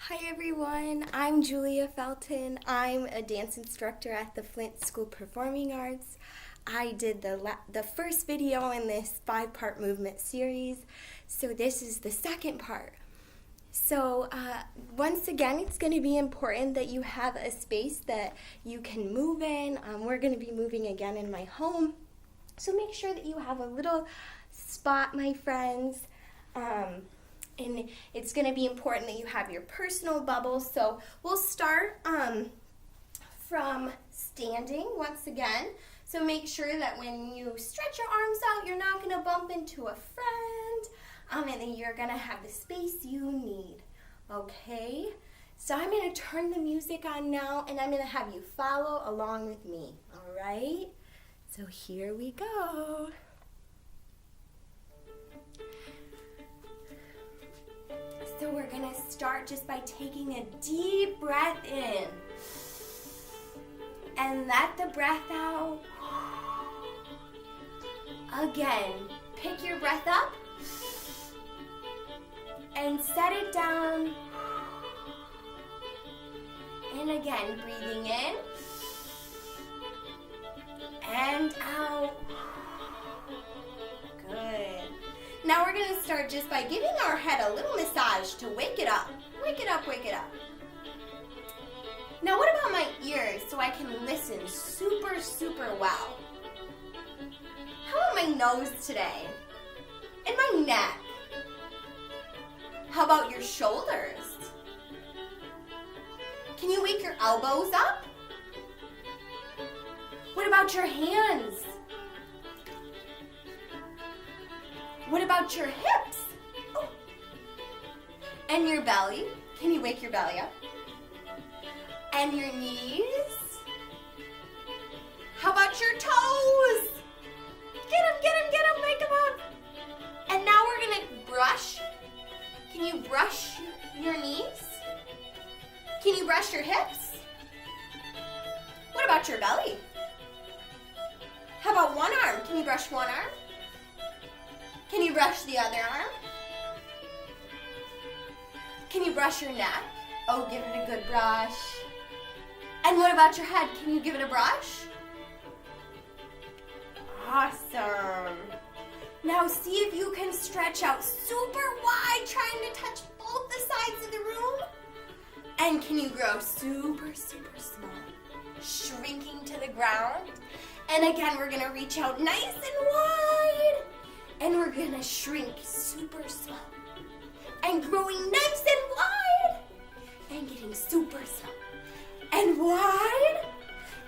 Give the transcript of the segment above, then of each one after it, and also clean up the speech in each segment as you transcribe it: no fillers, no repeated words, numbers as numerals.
Hi everyone, I'm Julia Felton. I'm a dance instructor at the Flint School Performing Arts. I did the first video in this 5-part movement series, so this is the second part. So once again, it's going to be important that you have a space that you can move in. We're going to be moving again in my home, so make sure that you have a little spot, my friends. And it's going to be important that you have your personal bubble. So we'll start from standing once again. So make sure that when you stretch your arms out, you're not going to bump into a friend. And then you're going to have the space you need. Okay? So I'm going to turn the music on now, and I'm going to have you follow along with me. All right? So here we go. So we're going to start just by taking a deep breath in. And let the breath out. Again, pick your breath up. And set it down. And again, breathing in. And out. Good. Now we're going to start just by giving our head a little massage to wake it up. Wake it up, wake it up. Now what about my ears so I can listen super, super well? How about my nose today? And my neck? How about your shoulders? Can you wake your elbows up? What about your hands? What about your hips? Oh. And your belly? Can you wake your belly up? And your knees? How about your toes? Get them, wake them up. And now we're going to brush. Can you brush your knees? Can you brush your hips? What about your belly? How about one arm? Can you brush one arm? Can you brush the other arm? Can you brush your neck? Oh, give it a good brush. And what about your head? Can you give it a brush? Awesome. Now see if you can stretch out super wide, trying to touch both the sides of the room. And can you grow super, super small, shrinking to the ground? And again, we're going to reach out nice and wide. And we're going to shrink super small. And growing nice and wide. And getting super small. And wide.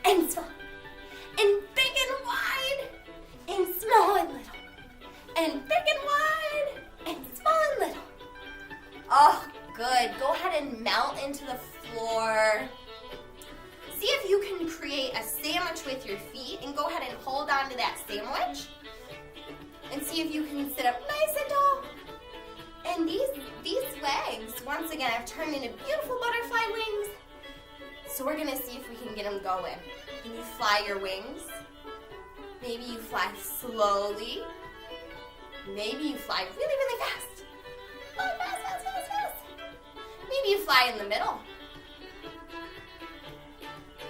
And small. And big and wide. And small and little. And big and wide. And small and little. Oh, good. Go ahead and melt into the floor. See if you can create a sandwich with your feet. And go ahead and hold on to that sandwich. And see if you can sit up nice and tall. And these legs, once again, I've turned into beautiful butterfly wings. So we're going to see if we can get them going. Can you fly your wings? Maybe you fly slowly. Maybe you fly really, really fast. Oh, fast, fast, fast, fast. Maybe you fly in the middle.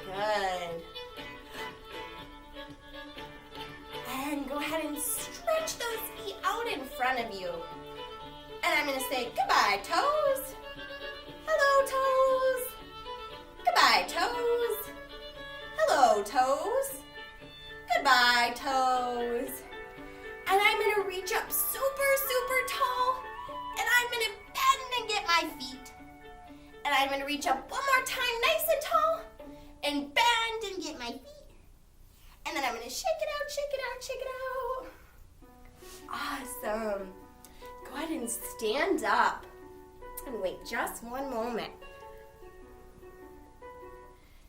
Good. And go ahead and stretch those feet out in front of you. And I'm going to say goodbye, toes. Hello, toes. Goodbye, toes. Hello, toes. Goodbye, toes. And I'm going to reach up super, super tall. And I'm going to bend and get my feet. And I'm going to reach up one more time nice and tall. And bend and get my feet. And then I'm going to shake it out, shake it out, shake it out. Awesome. Go ahead and stand up. And wait just one moment.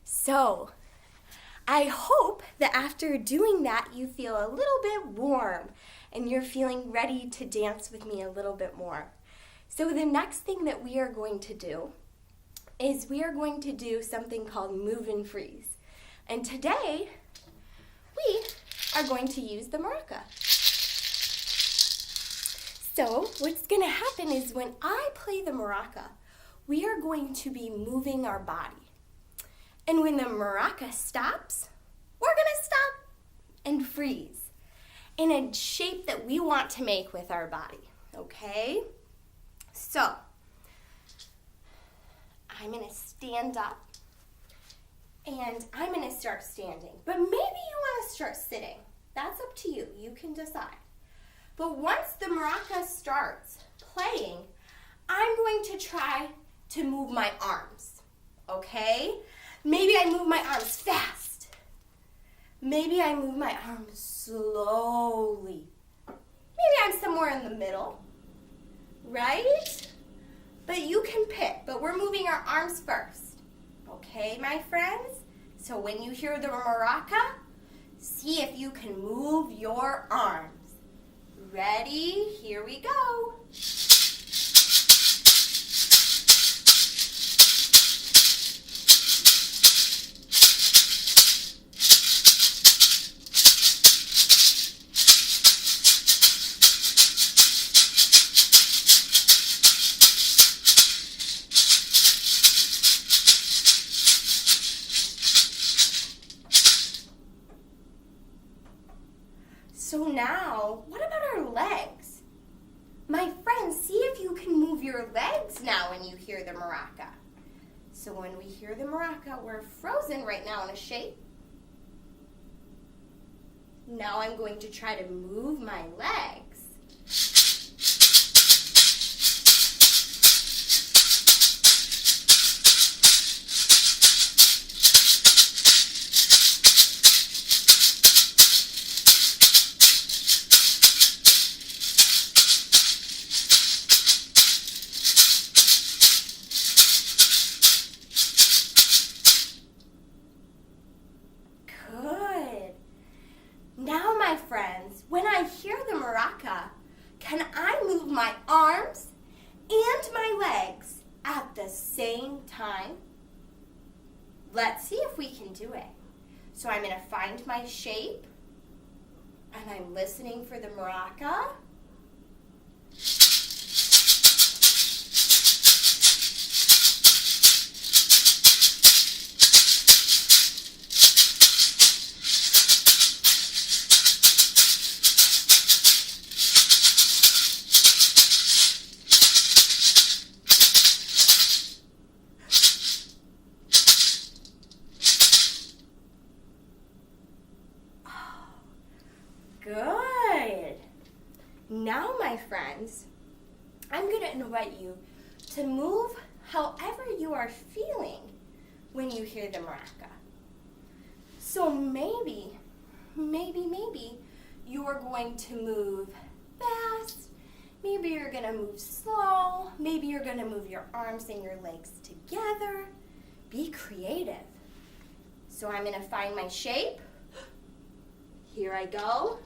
So, I hope that after doing that, you feel a little bit warm. And you're feeling ready to dance with me a little bit more. So the next thing that we are going to do is we are going to do something called move and freeze. And today, we are going to use the maraca. So what's going to happen is when I play the maraca, we are going to be moving our body. And when the maraca stops, we're gonna stop and freeze in a shape that we want to make with our body, okay? So, I'm gonna stand up and I'm gonna start standing. But maybe you wanna start sitting. That's up to you, you can decide. But once the maraca starts playing, I'm going to try to move my arms, okay? Maybe I move my arms fast. Maybe I move my arms slowly. Maybe I'm somewhere in the middle, right? But you can pick, but we're moving our arms first, okay, my friends? So when you hear the maraca, see if you can move your arms. Ready? Here we go. So now, what about our legs? My friends, see if you can move your legs now when you hear the maraca. So when we hear the maraca, we're frozen right now in a shape. Now I'm going to try to move my legs. Now, my friends, when I hear the maraca, can I move my arms and my legs at the same time? Let's see if we can do it. So I'm going to find my shape, and I'm listening for the maraca. Good. Now, my friends, I'm going to invite you to move however you are feeling when you hear the maraca. So maybe you're going to move fast. Maybe you're going to move slow. Maybe you're going to move your arms and your legs together. Be creative. So I'm going to find my shape. Here I go.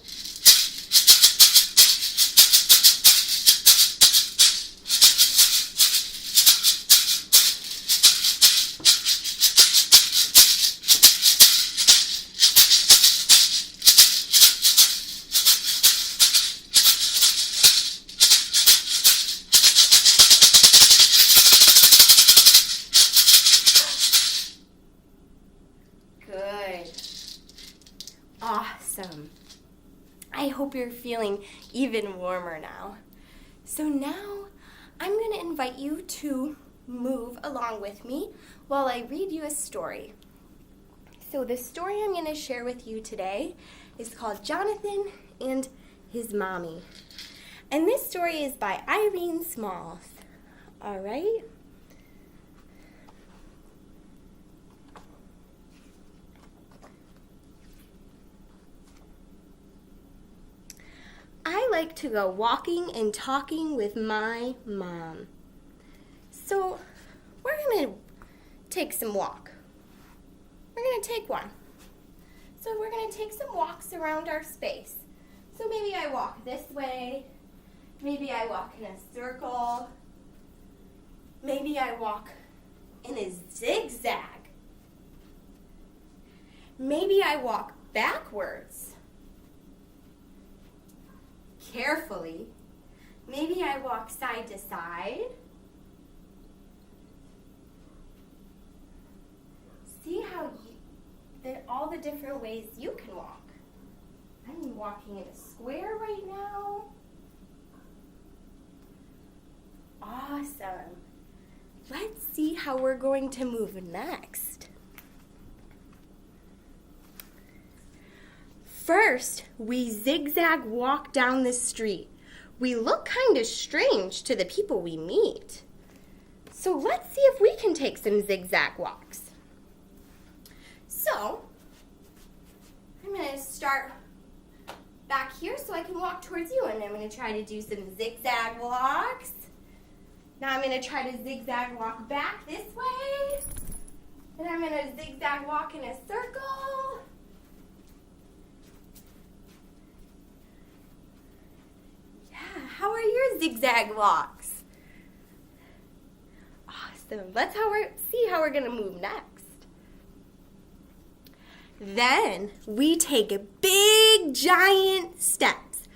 Good. Awesome. I hope you're feeling even warmer now. So now I'm going to invite you to move along with me while I read you a story. So the story I'm going to share with you today is called Jonathan and His Mommy. And this story is by Irene Smalls. All right? I like to go walking and talking with my mom. So we're going to take some walk. We're going to take one. So we're going to take some walks around our space. So maybe I walk this way. Maybe I walk in a circle. Maybe I walk in a zigzag. Maybe I walk backwards. Carefully. Maybe I walk side to side. different ways you can walk. I'm walking in a square right now. Awesome. Let's see how we're going to move next. First, we zigzag walk down the street. We look kind of strange to the people we meet. So let's see if we can take some zigzag walks. So, I'm going to start back here so I can walk towards you, and I'm going to try to do some zigzag walks. Now I'm going to try to zigzag walk back this way, and I'm going to zigzag walk in a circle. Yeah, how are your zigzag walks? Awesome. Let's see how we're going to move next. Then we take big giant steps.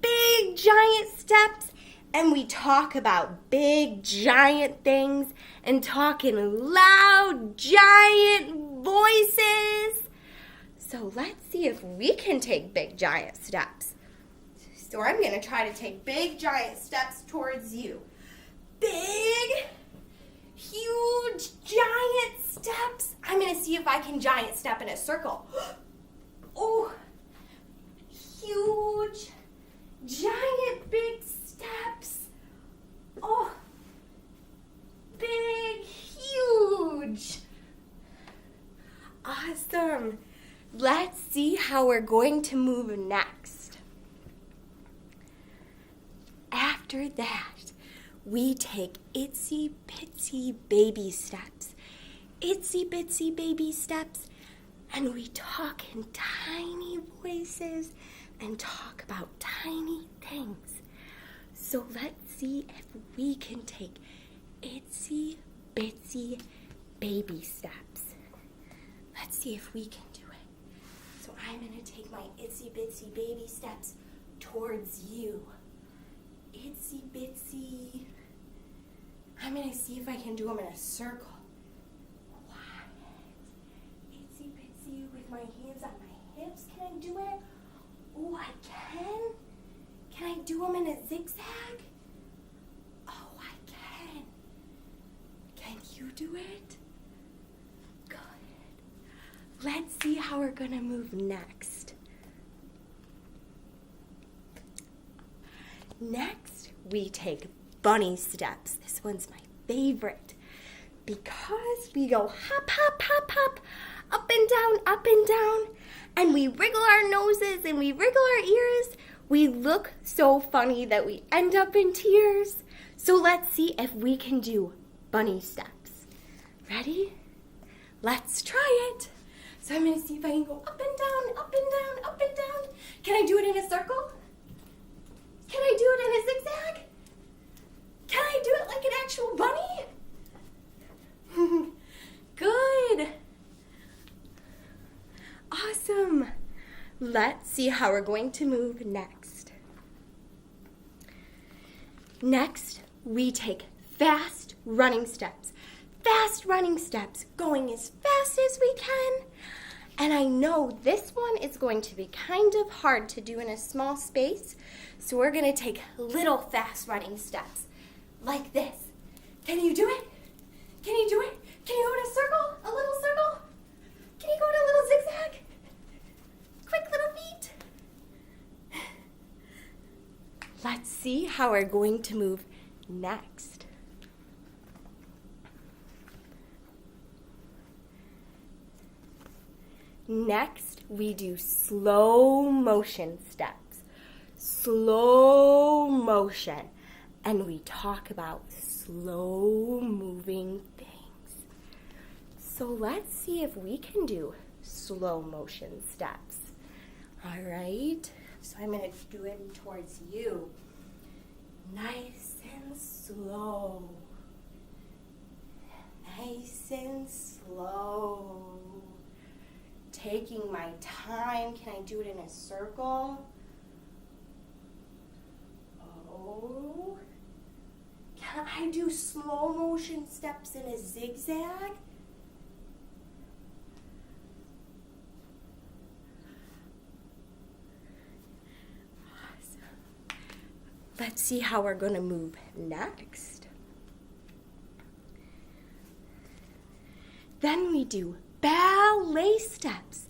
Big giant steps. And we talk about big, giant things and talk in loud, giant voices. So let's see if we can take big, giant steps. So I'm going to try to take big, giant steps towards you. Big, huge, giant steps. I'm going to see if I can giant step in a circle. Oh, huge, giant, big steps. Oh, big, huge. Awesome. Let's see how we're going to move next. After that, we take itsy bitsy baby steps. Itsy bitsy baby steps. And we talk in tiny voices and talk about tiny things. So let's see if we can take itsy bitsy baby steps. Let's see if we can do it. So I'm going to take my itsy bitsy baby steps towards you. Itsy bitsy. I'm going to see if I can do them in a circle. Quiet. Itsy bitsy with my hands on my hips. Can I do it? Oh, I can. Can I do them in a zigzag? Oh, I can. Can you do it? Good. Let's see how we're going to move next. Next, we take bunny steps. This one's my favorite because we go hop, hop, hop, hop, up and down, and we wriggle our noses and we wriggle our ears. We look so funny that we end up in tears. So let's see if we can do bunny steps. Ready? Let's try it. So I'm going to see if I can go up and down, up and down, up and down. Can I do it in a circle? Can I do it in a zigzag? Can I do it like an actual bunny? Good. Awesome. Let's see how we're going to move next. Next, we take fast running steps. Fast running steps, going as fast as we can. And I know this one is going to be kind of hard to do in a small space, so we're going to take little fast running steps, like this. Can you do it? Can you do it? Can you go in a circle? A little circle? Can you go in a little zigzag? Quick little feet. Let's see how we're going to move next. Next, we do slow motion steps. Slow motion. And we talk about slow moving things. So let's see if we can do slow motion steps. All right. So I'm going to do it towards you. Nice and slow. Nice and slow. Taking my time. Can I do it in a circle? Oh. Can I do slow motion steps in a zigzag? let's see how we're going to move next. Then we do ballet steps.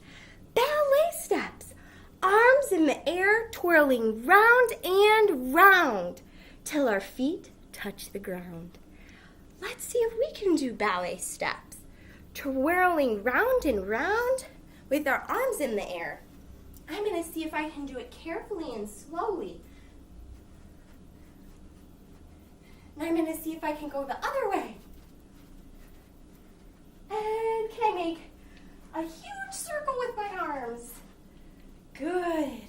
Ballet steps. Arms in the air, twirling round and round till our feet touch the ground. Let's see if we can do ballet steps. Twirling round and round with our arms in the air. I'm going to see if I can do it carefully and slowly. And I'm going to see if I can go the other way. And can I make a huge circle with my arms? Good.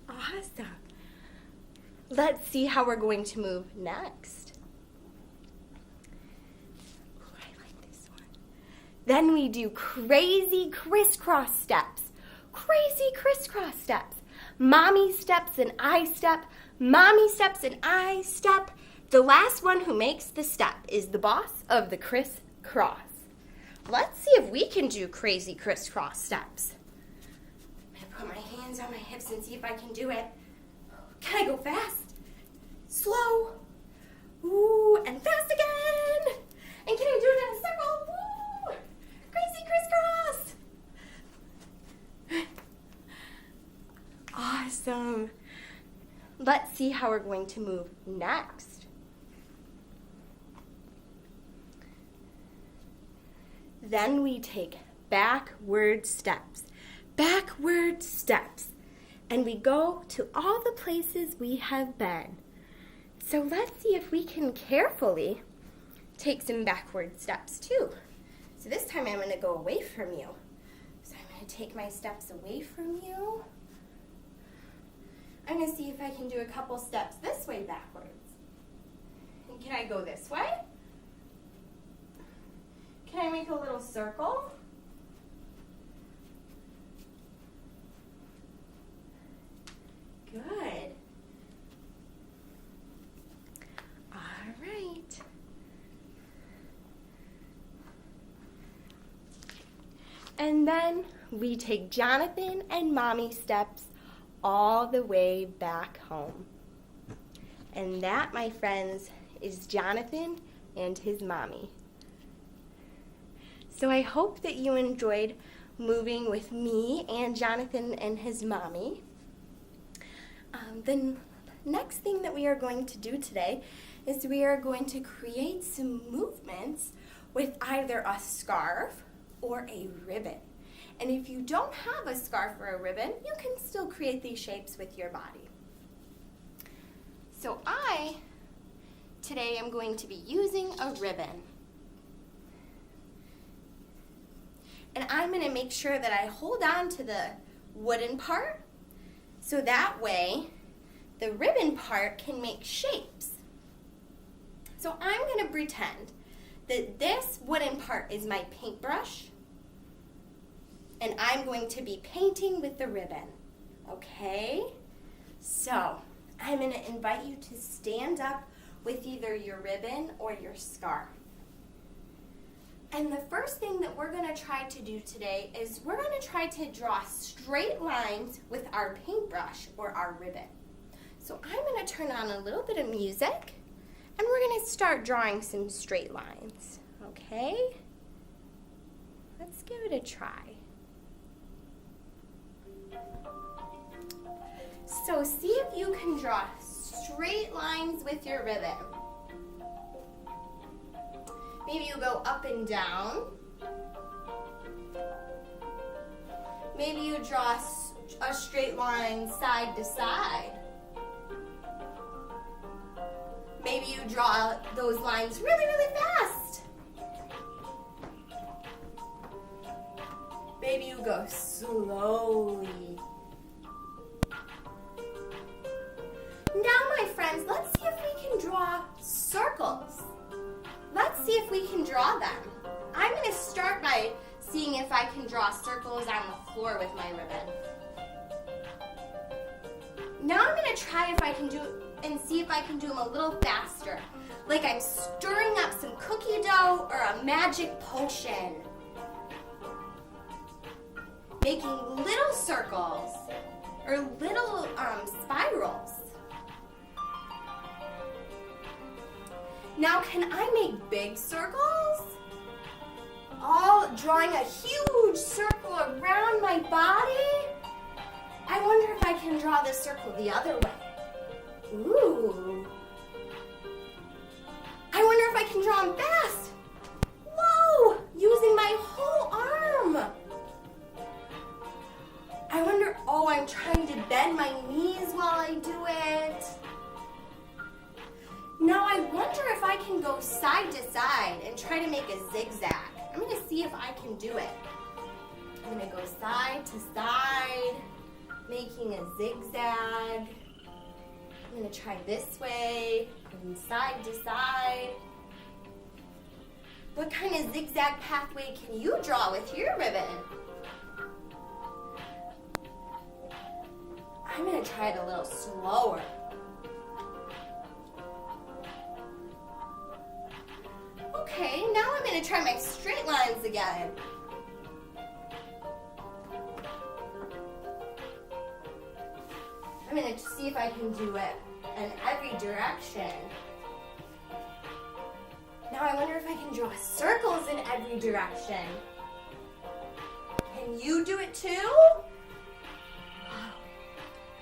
Awesome. Let's see how we're going to move next. Ooh, I like this one. Then we do crazy crisscross steps. Crazy crisscross steps. Mommy steps and I step. Mommy steps and I step. The last one who makes the step is the boss of the crisscross. Let's see if we can do crazy crisscross steps. I'm going to put my hands on my hips and see if I can do it. Can I go fast? Slow? Ooh, and fast again. And can I do it in a circle? Woo! Crazy crisscross. Awesome. Let's see how we're going to move next. Then we take backward steps. Backward steps. And we go to all the places we have been. So let's see if we can carefully take some backward steps too. So this time I'm going to go away from you. So I'm going to take my steps away from you. I'm going to see if I can do a couple steps this way backwards. And can I go this way? Can I make a little circle? Good. All right. And then we take Jonathan and Mommy steps all the way back home. And that, my friends, is Jonathan and his mommy. So I hope that you enjoyed moving with me and Jonathan and his mommy. The next thing that we are going to do today is we are going to create some movements with either a scarf or a ribbon. And if you don't have a scarf or a ribbon, you can still create these shapes with your body. So today am going to be using a ribbon. And I'm going to make sure that I hold on to the wooden part so that way the ribbon part can make shapes. So I'm going to pretend that this wooden part is my paintbrush and I'm going to be painting with the ribbon. Okay? So I'm going to invite you to stand up with either your ribbon or your scarf. And the first thing that we're going to try to do today is we're going to try to draw straight lines with our paintbrush or our ribbon. So I'm going to turn on a little bit of music and we're going to start drawing some straight lines. Okay? Let's give it a try. So see if you can draw straight lines with your ribbon. Maybe you go up and down. Maybe you draw a straight line side to side. Maybe you draw those lines really, really fast. Maybe you go slowly. Now, my friends, let's see if we can draw circles. Let's see if we can draw them. I'm going to start by seeing if I can draw circles on the floor with my ribbon. Now I'm going to try if I can do and see if I can do them a little faster. Like I'm stirring up some cookie dough or a magic potion. Making little circles or little spirals. Now can I make big circles? All drawing a huge circle around my body? I wonder if I can draw this circle the other way. Ooh. I wonder if I can draw them fast. Whoa, using my whole arm. I wonder, oh, I'm trying to bend my knees while I do it. Now I wonder if I can go side to side and try to make a zigzag. I'm gonna see if I can do it. I'm gonna go side to side, making a zigzag. I'm gonna try this way and side to side. What kind of zigzag pathway can you draw with your ribbon? I'm gonna try it a little slower. Okay, now I'm gonna try my straight lines again. I'm gonna see if I can do it in every direction. Now I wonder if I can draw circles in every direction. Can you do it too?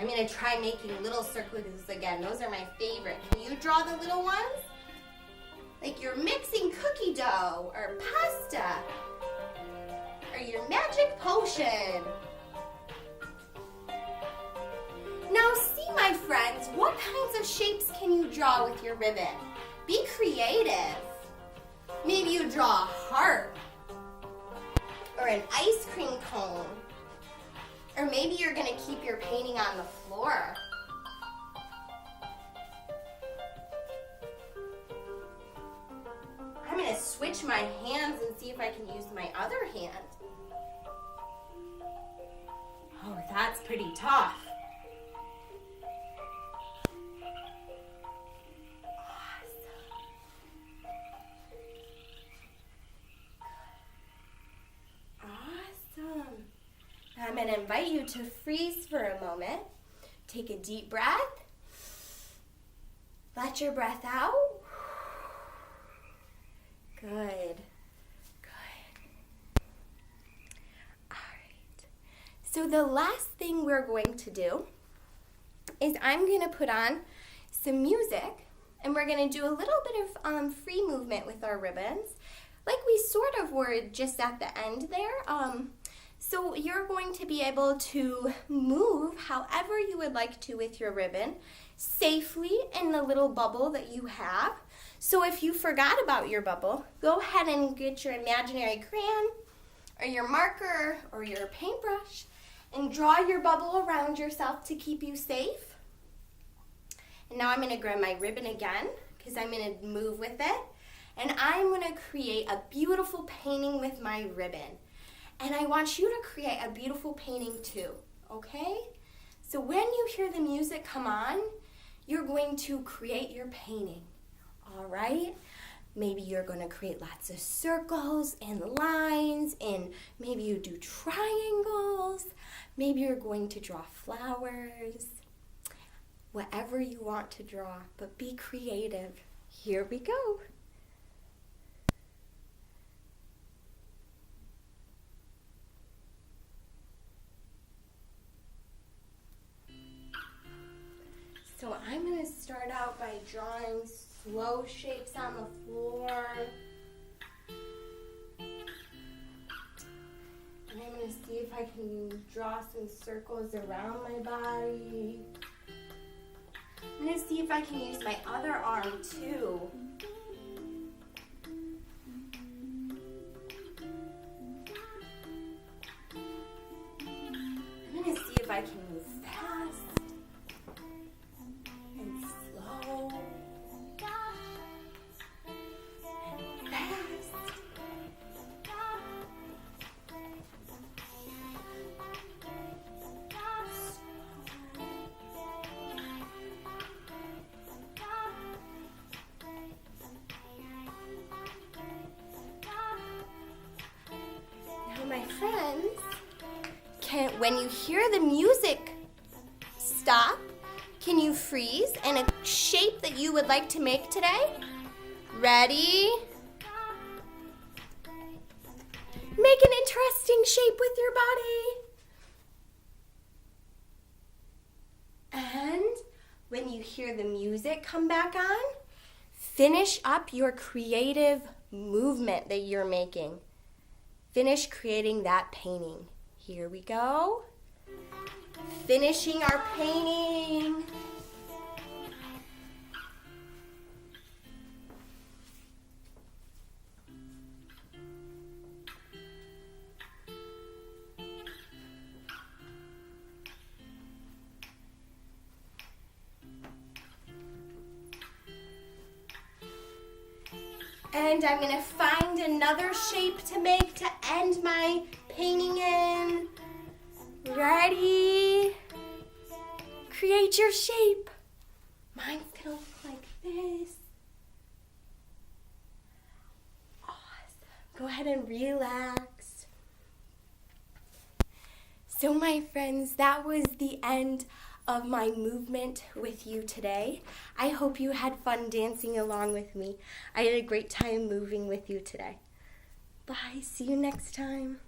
I'm gonna try making little circles again. Those are my favorite. Can you draw the little ones? Like you're mixing cookie dough or pasta or your magic potion. Now see, my friends, what kinds of shapes can you draw with your ribbon? Be creative. Maybe you draw a heart or an ice cream cone. Or maybe you're gonna keep your painting on the floor. I'm gonna switch my hands and see if I can use my other hand. Oh, that's pretty tough. Awesome. I'm going to invite you to freeze for a moment. Take a deep breath. Let your breath out. Good. Good. All right. So the last thing we're going to do is I'm going to put on some music, and we're going to do a little bit of free movement with our ribbons, like we sort of were just at the end there. So you're going to be able to move however you would like to with your ribbon safely in the little bubble that you have. So if you forgot about your bubble, go ahead and get your imaginary crayon or your marker or your paintbrush and draw your bubble around yourself to keep you safe. And now I'm going to grab my ribbon again because I'm going to move with it. And I'm going to create a beautiful painting with my ribbon. And I want you to create a beautiful painting too, okay? So when you hear the music come on, you're going to create your painting, all right? Maybe you're going to create lots of circles and lines, and maybe you do triangles. Maybe you're going to draw flowers. Whatever you want to draw, but be creative. Here we go. So I'm going to start out by drawing slow shapes on the floor. And I'm going to see if I can draw some circles around my body. I'm going to see if I can use my other arm too. I'm going to see if I can move fast. My friends, when you hear the music stop, can you freeze in a shape that you would like to make today? Ready? Make an interesting shape with your body. And when you hear the music come back on, finish up your creative movement that you're making. Finish creating that painting. Here we go. Finishing our painting. And I'm going to find another shape to make to end my painting in. Ready? Create your shape. Mine's going to look like this. Awesome. Go ahead and relax. So my friends, that was the end of my movement with you today. I hope you had fun dancing along with me. I had a great time moving with you today. Bye. See you next time.